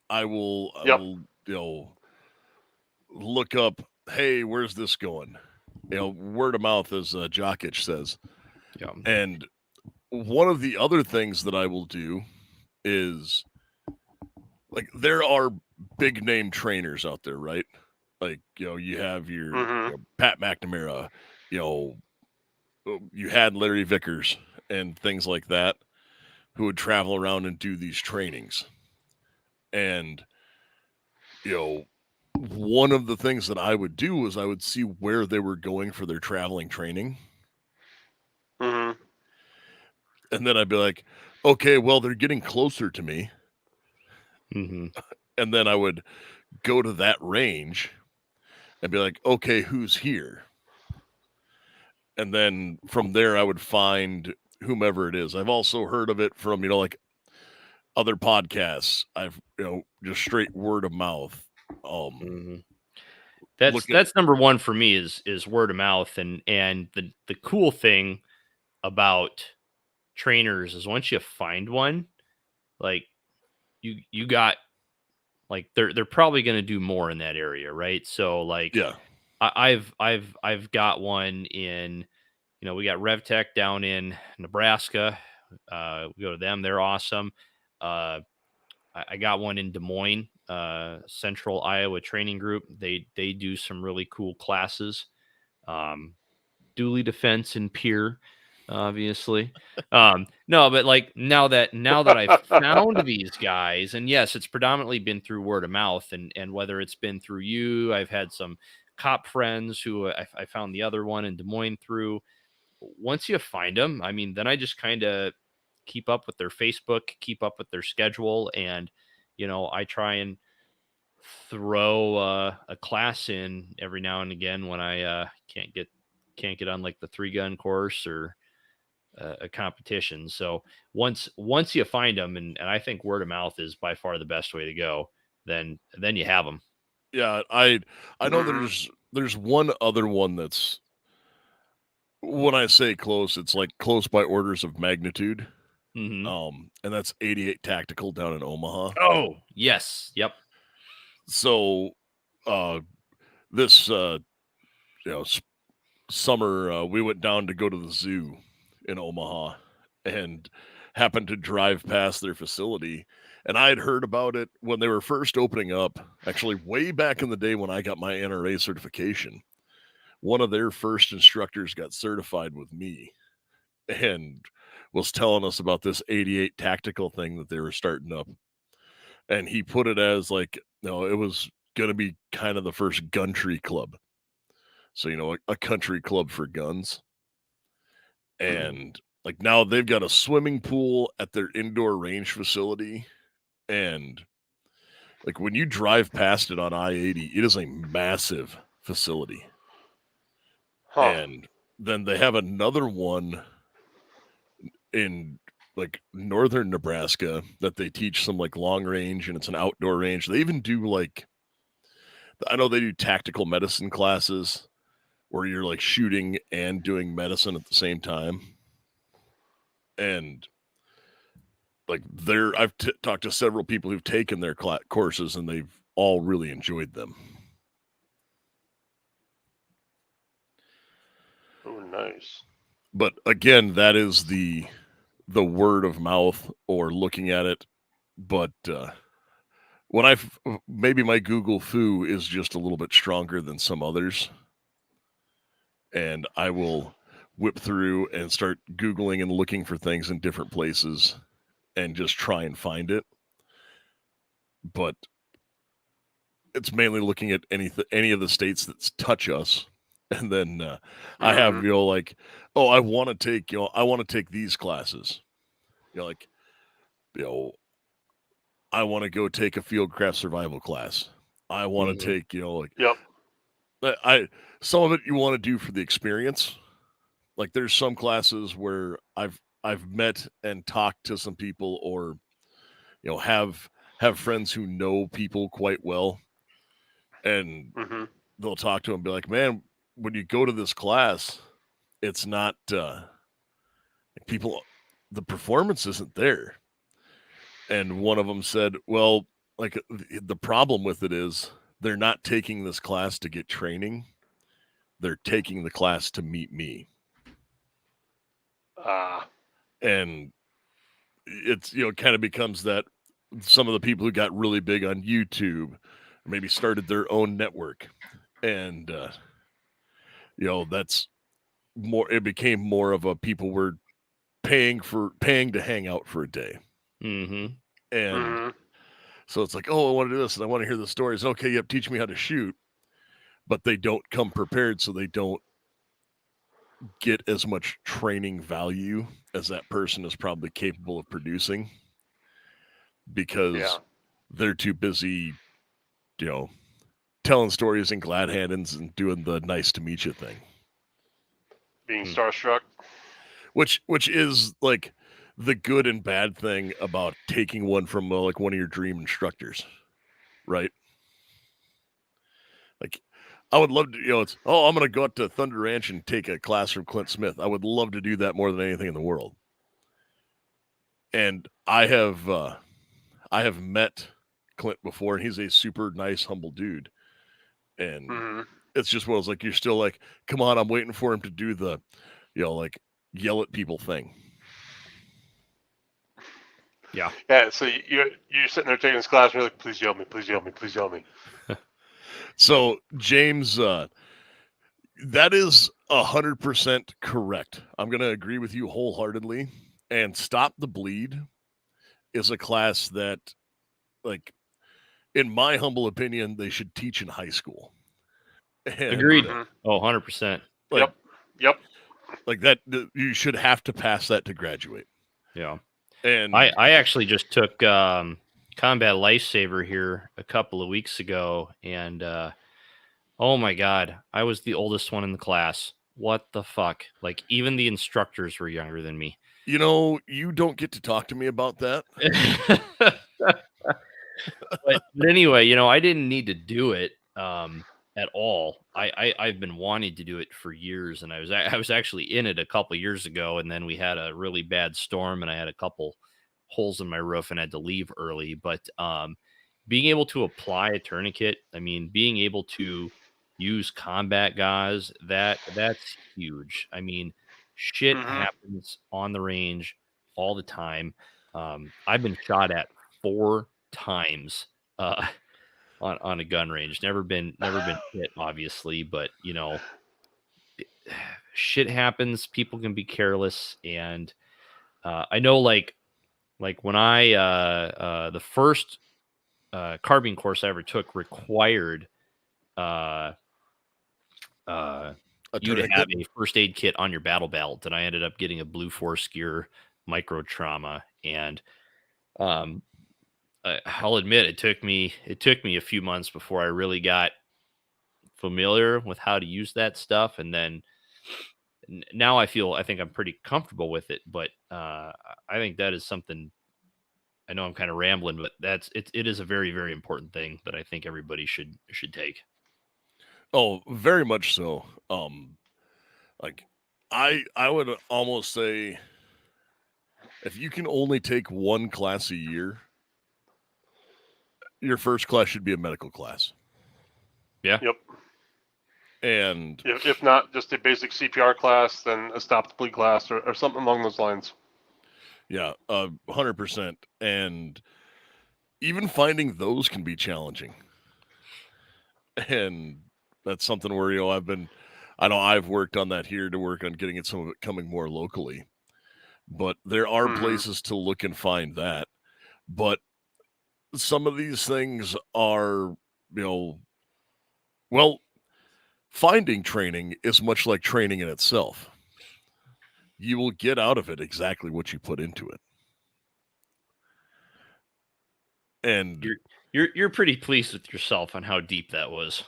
I will look up, hey, where's this going? Word of mouth, as Jokic says. Yeah. And one of the other things that I will do is, like, there are big name trainers out there, right? Like, you have your Pat McNamara, you had Larry Vickers and things like that who would travel around and do these trainings. And, one of the things that I would do was I would see where they were going for their traveling training. Mm-hmm. And then I'd be like, okay, well, they're getting closer to me. Mm-hmm. And then I would go to that range and be like, okay, who's here? And then from there, I would find whomever it is. I've also heard of it from, like other podcasts. I've, just straight word of mouth. That's number one for me is word of mouth. And the cool thing about trainers is once you find one, like you got, like, they're probably going to do more in that area, right? So, like, yeah, I've got one in, we got RevTech down in Nebraska. We go to them; they're awesome. I got one in Des Moines, Central Iowa Training Group. They do some really cool classes. Dually Defense and Peer, obviously. No, but like now that I've found these guys, and yes, it's predominantly been through word of mouth, and whether it's been through you, I've had some cop friends who I found the other one in Des Moines through. Once you find them, I mean, then I just kind of keep up with their Facebook, keep up with their schedule, and I try and throw a class in every now and again when I can't get on like the 3-gun course or a competition. So once you find them, and I think word of mouth is by far the best way to go, then you have them. Yeah, I know there's one other one that's, when I say close, it's like close by orders of magnitude. Mm-hmm. And that's 88 Tactical down in Omaha. Oh, yes. Yep. So, this summer, we went down to go to the zoo in Omaha and happened to drive past their facility. And I had heard about it when they were first opening up, actually way back in the day when I got my NRA certification. One of their first instructors got certified with me and was telling us about this 88 Tactical thing that they were starting up. And he put it as like, it was going to be kind of the first gun tree club. So, a country club for guns. And like now they've got a swimming pool at their indoor range facility. And Like when you drive past it on I-80, it is a massive facility. Huh. And then they have another one in like northern Nebraska that they teach some like long range, and it's an outdoor range. They even do like, I know they do tactical medicine classes where you're like shooting and doing medicine at the same time. And like I've talked to several people who've taken their courses, and they've all really enjoyed them. Oh, nice. But again, that is the word of mouth or looking at it. But when maybe my Google foo is just a little bit stronger than some others, and I will whip through and start Googling and looking for things in different places and just try and find it. But it's mainly looking at any of the states that touch us. And then I have, like, oh, I want to take these classes. Like, I want to go take a fieldcraft survival class. I want to take, Yep. some of it you want to do for the experience. Like there's some classes where I've met and talked to some people, or have friends who know people quite well, and they'll talk to them and be like, man, when you go to this class, it's not people, the performance isn't there. And one of them said, well, like the problem with it is they're not taking this class to get training. They're taking the class to meet me. And it's, kind of becomes that some of the people who got really big on YouTube maybe started their own network. And, that's more, it became more of a people were paying to hang out for a day. And so it's like, oh, I want to do this and I want to hear the stories. Okay, yep, teach me how to shoot. But they don't come prepared, so they don't get as much training value as that person is probably capable of producing, because they're too busy, telling stories and glad handings and doing the nice to meet you thing. Being starstruck. Which is like the good and bad thing about taking one from like one of your dream instructors, right? Like, I would love to, it's, oh, I'm going to go out to Thunder Ranch and take a class from Clint Smith. I would love to do that more than anything in the world. And I have met Clint before, and he's a super nice, humble dude. And it's just one of those, like, you're still like, come on, I'm waiting for him to do the, like, yell at people thing. Yeah. Yeah. So you're sitting there taking this class, and you're like, please yell me, please yell me, please yell me. So James, that is 100% correct. I'm going to agree with you wholeheartedly. And Stop the Bleed is a class that, like, in my humble opinion, they should teach in high school. And, agreed. Oh, 100%. Like, yep. Like that, you should have to pass that to graduate. Yeah. And I actually just took Combat Lifesaver here a couple of weeks ago, and oh my God, I was the oldest one in the class. What the fuck? Like, even the instructors were younger than me. You don't get to talk to me about that. but anyway, I didn't need to do it at all. I've been wanting to do it for years, and I was actually in it a couple years ago, and then we had a really bad storm, and I had a couple holes in my roof and had to leave early. But being able to apply a tourniquet, I mean, being able to use combat gauze, that's huge. I mean, shit happens on the range all the time. I've been shot at 4 times on a gun range. Never been hit, obviously, but shit happens. People can be careless, and I know, like when I the first carbine course I ever took required you to have a first aid kit on your battle belt, and I ended up getting a Blue Force Gear micro trauma, and I'll admit it took me a few months before I really got familiar with how to use that stuff, and then now I think I'm pretty comfortable with it. But I think that is something. I know I'm kind of rambling, but it is a very, very important thing that I think everybody should take. Oh, very much so. Like I would almost say if you can only take one class a year, your first class should be a medical class. Yeah. Yep. And if not just a basic CPR class, then a stop the bleed class or something along those lines. Yeah, 100%. And even finding those can be challenging. And that's something where, I've worked on that here to work on getting some of it coming more locally. But there are places to look and find that. But some of these things are, finding training is much like training in itself. You will get out of it exactly what you put into it. And you're pretty pleased with yourself on how deep that was.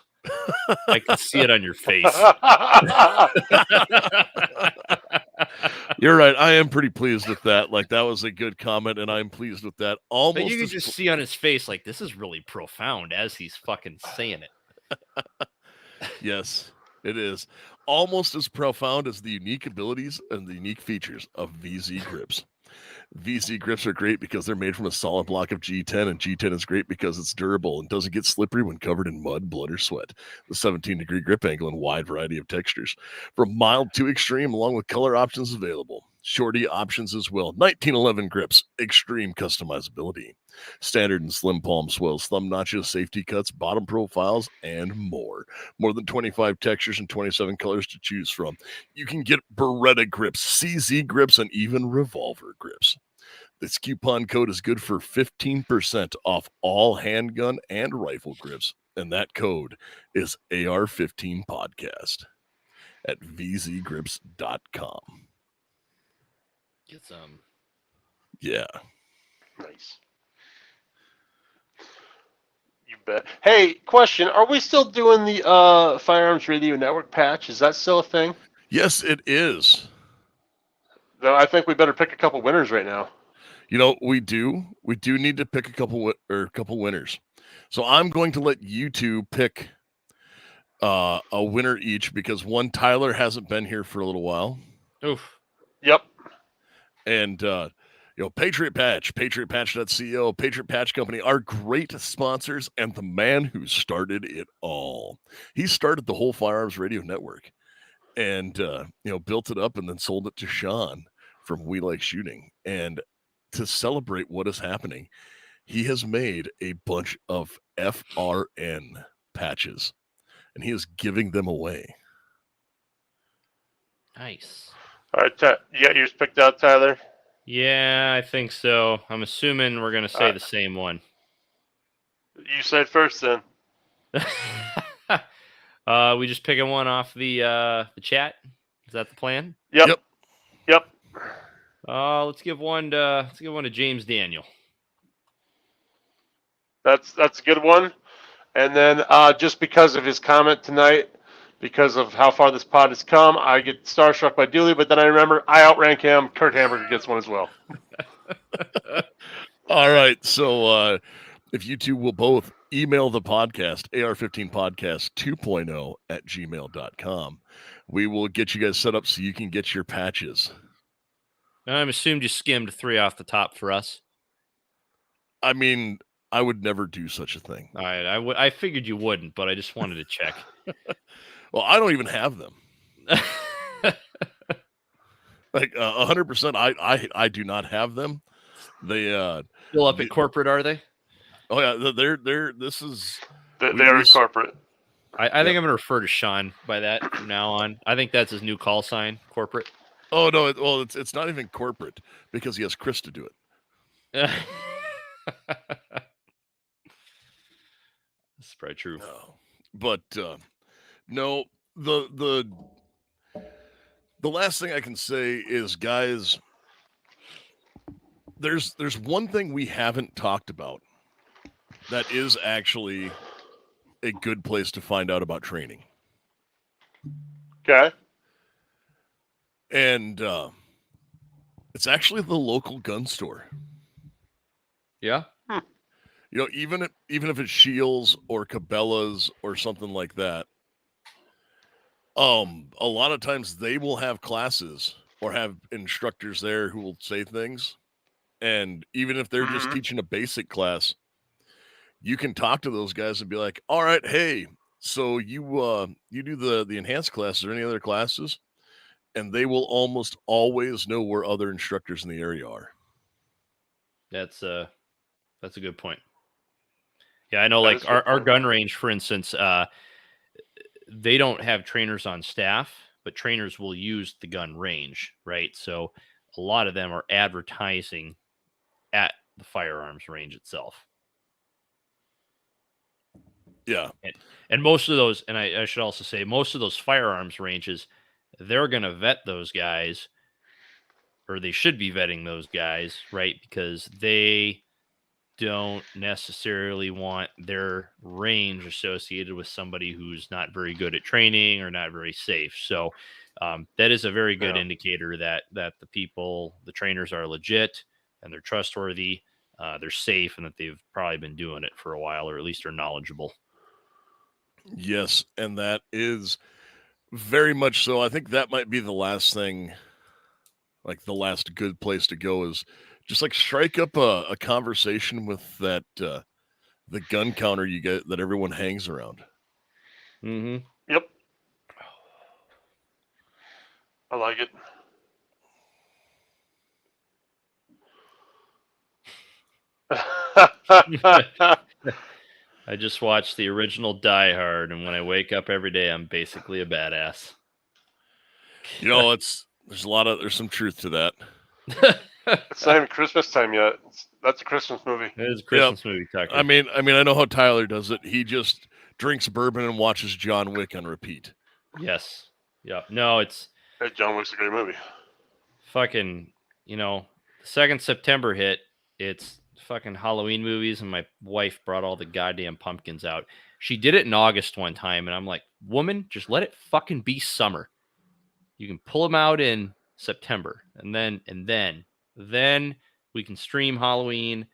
I can see it on your face. You're right. I am pretty pleased with that. Like, that was a good comment, and I'm pleased with that. But you can just see on his face, like, this is really profound as he's fucking saying it. Yes, it is. Almost as profound as the unique abilities and the unique features of VZ grips. VZ grips are great because they're made from a solid block of G10, and G10 is great because it's durable and doesn't get slippery when covered in mud, blood, or sweat. The 17-degree grip angle and wide variety of textures, from mild to extreme, along with color options available. Shorty options as well. 1911 grips, extreme customizability. Standard and slim palm swells, thumb notches, safety cuts, bottom profiles, and more. More than 25 textures and 27 colors to choose from. You can get Beretta grips, CZ grips, and even revolver grips. This coupon code is good for 15% off all handgun and rifle grips, and that code is AR-15 podcast at vzgrips.com. Get some. Yeah. Nice. You bet. Hey, question. Are we still doing the Firearms Radio Network patch? Is that still a thing? Yes, it is. Then I think we better pick a couple winners right now. We do need to pick a couple winners. So I'm going to let you two pick a winner each, because one, Tyler hasn't been here for a little while. Oof. Yep. And Patriot Patch, patriotpatch.co, Patriot Patch Company are great sponsors, and the man who started it all. He started the whole Firearms Radio Network and built it up and then sold it to Sean from We Like Shooting. And to celebrate what is happening, he has made a bunch of FRN patches, and he is giving them away. Nice. All right, you got yours picked out, Tyler? Yeah, I think so. I'm assuming we're going to say the same one. You said first, then. We just picking one off the chat. Is that the plan? Yep. Let's give one to James Daniel. That's a good one. And then just because of his comment tonight, because of how far this pod has come, I get starstruck by Dooley, but then I remember I outrank him. Kurt Hamburger gets one as well. All right. So if you two will both email the podcast, AR-15podcast 2.0 at gmail.com, we will get you guys set up so you can get your patches. I'm assumed you skimmed 3 off the top for us. I mean, I would never do such a thing. All right. I figured you wouldn't, but I just wanted to check. Well, I don't even have them. Like 100%, I do not have them. They still up at corporate, are they? Oh yeah, they're this is they're corporate. I think I'm gonna refer to Sean by that from now on. I think that's his new call sign, corporate. Oh no, it's not even corporate because he has Chris to do it. That's probably true. No. But no, the last thing I can say is, guys, there's one thing we haven't talked about, that is actually a good place to find out about training. Okay. And it's actually the local gun store. Yeah. You know, even if it's Shields or Cabela's or something like that, a lot of times they will have classes or have instructors there who will say things. And even if they're just teaching a basic class, you can talk to those guys and be like, all right, hey, so you do the enhanced classes or any other classes? And they will almost always know where other instructors in the area are. That's a good point. Yeah, I know. That Like is a good our point. gun range, for instance, they don't have trainers on staff, but trainers will use the gun range, right? So a lot of them are advertising at the firearms range itself. Yeah. And most of those, and I should also say, most of those firearms ranges, they're going to vet those guys, or they should be vetting those guys, right? Because they don't necessarily want their range associated with somebody who's not very good at training or not very safe. So that is a very good indicator that the trainers are legit and they're trustworthy, they're safe, and that they've probably been doing it for a while, or at least are knowledgeable. Yes, and that is very much so. I think that might be the last thing, like the last good place to go is just like strike up a conversation with that the gun counter you get that everyone hangs around. Mm-hmm. Yep. I like it. I just watched the original Die Hard, and when I wake up every day, I'm basically a badass. You know, there's some truth to that. It's not even Christmas time yet. That's a Christmas movie. It is a Christmas movie, Tucker. I mean, I know how Tyler does it. He just drinks bourbon and watches John Wick on repeat. Yes. Yeah. No, it's Hey, John Wick's a great movie. fucking, the 2nd September hit, it's fucking Halloween movies, and my wife brought all the goddamn pumpkins out. She did it in August one time, and I'm like, woman, just let it fucking be summer. You can pull them out in September, and then we can stream Halloween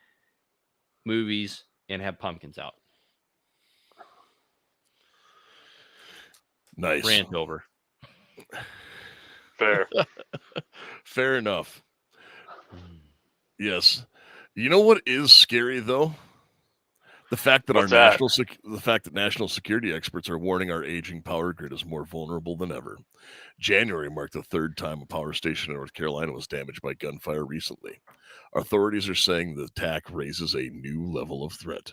movies and have pumpkins out. Nice. Rant over. Fair. Fair enough. Yes. You know what is scary though? The fact that the fact that national security experts are warning our aging power grid is more vulnerable than ever. January marked the third time a power station in North Carolina was damaged by gunfire recently. Authorities are saying the attack raises a new level of threat.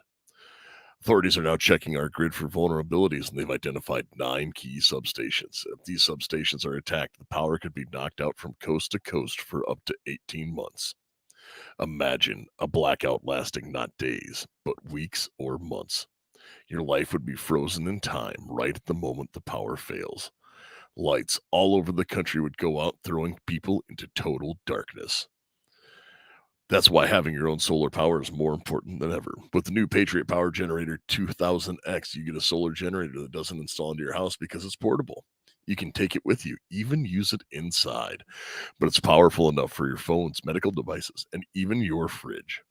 Authorities are now checking our grid for vulnerabilities, and they've identified 9 key substations. If these substations are attacked, the power could be knocked out from coast to coast for up to 18 months. Imagine a blackout lasting not days, but weeks or months. Your life would be frozen in time right at the moment the power fails. Lights all over the country would go out, throwing people into total darkness. That's why having your own solar power is more important than ever. With the new Patriot Power Generator 2000X, you get a solar generator that doesn't install into your house because it's portable. You can take it with you, even use it inside. But it's powerful enough for your phones, medical devices, and even your fridge.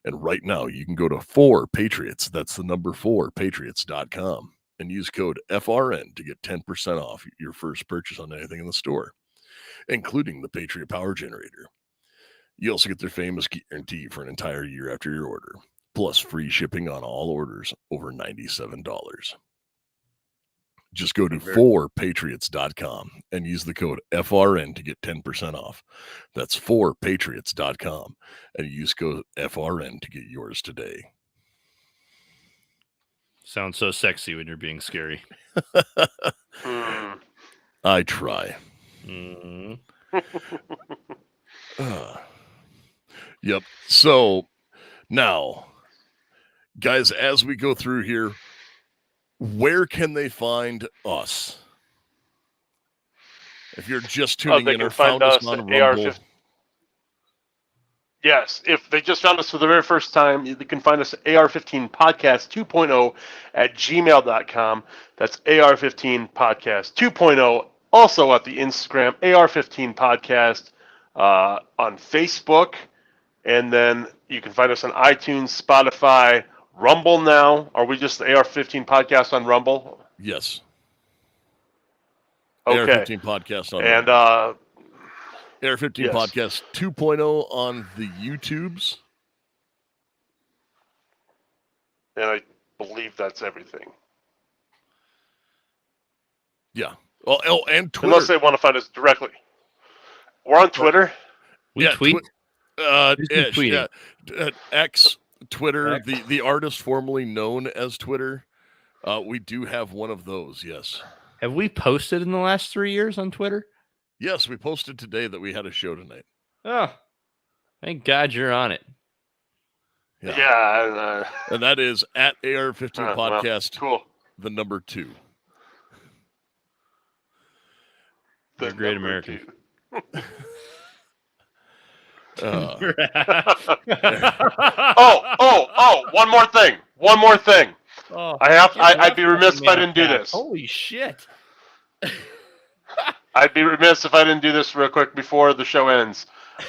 And right now, you can go to 4Patriots, that's the number 4Patriots.com, and use code FRN to get 10% off your first purchase on anything in the store, including the Patriot Power Generator. You also get their famous guarantee for an entire year after your order, plus free shipping on all orders over $97. Just go to 4Patriots.com and use the code FRN to get 10% off. That's 4Patriots.com and use code FRN to get yours today. Sounds so sexy when you're being scary. I try. Yep. So now, guys, as we go through here, where can they find us? If you're just tuning in or found us on Rumble. Yes, if they just found us for the very first time, you can find us at AR-15 Podcast 2.0 at gmail.com. That's AR-15 Podcast 2.0. Also at the Instagram, AR-15 Podcast, on Facebook. And then you can find us on iTunes, Spotify, Rumble now. Are we just the AR-15 Podcast on Rumble? Yes. Okay. AR-15 Podcast on And AR-15 yes. Podcast 2.0 on the YouTubes. And I believe that's everything. Yeah. Oh, and Twitter. Unless they want to find us directly. We're on Twitter. We tweet. Ish, tweeting? X, Twitter, X. the artist formerly known as Twitter. We do have one of those, yes. Have we posted in the last 3 years on Twitter? Yes, we posted today that we had a show tonight. Oh, thank God you're on it. Yeah. And that is at AR-15 Podcast, Well, cool. the number 2. The You're a great number American. 2. Uh, One more thing. Oh, I'd be remiss if I didn't do this. Holy shit. I'd be remiss if I didn't do this real quick before the show ends.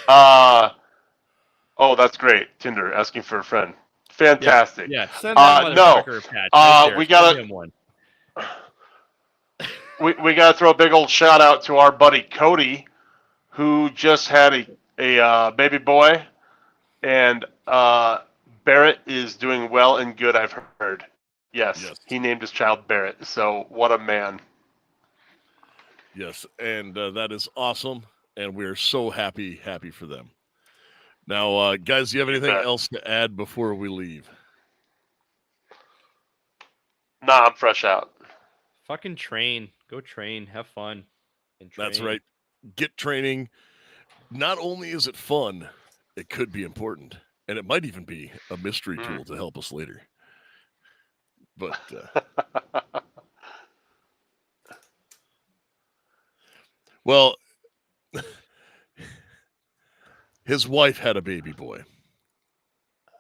That's great. Tinder asking for a friend. Fantastic. Yeah, send that motherfucker a patch right there. We gotta Send him one. we gotta throw a big old shout out to our buddy Cody, who just had a baby boy, and Barrett is doing well and good, I've heard. Yes, he named his child Barrett. So what a man. yes, and that is awesome, and we're so happy for them. Now, guys, do you have anything else to add before we leave? Nah, I'm fresh out. Fucking train. Go train. Have fun. And train. That's right. Get training. Not only is it fun, it could be important, and it might even be a mystery tool to help us later. But well, his wife had a baby boy.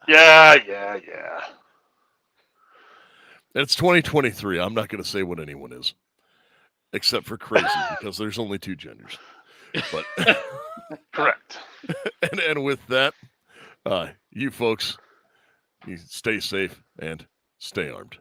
Yeah. And it's 2023. I'm not going to say what anyone is, except for crazy, because there's only 2 genders. But Correct. and with that, you folks, you stay safe and stay armed.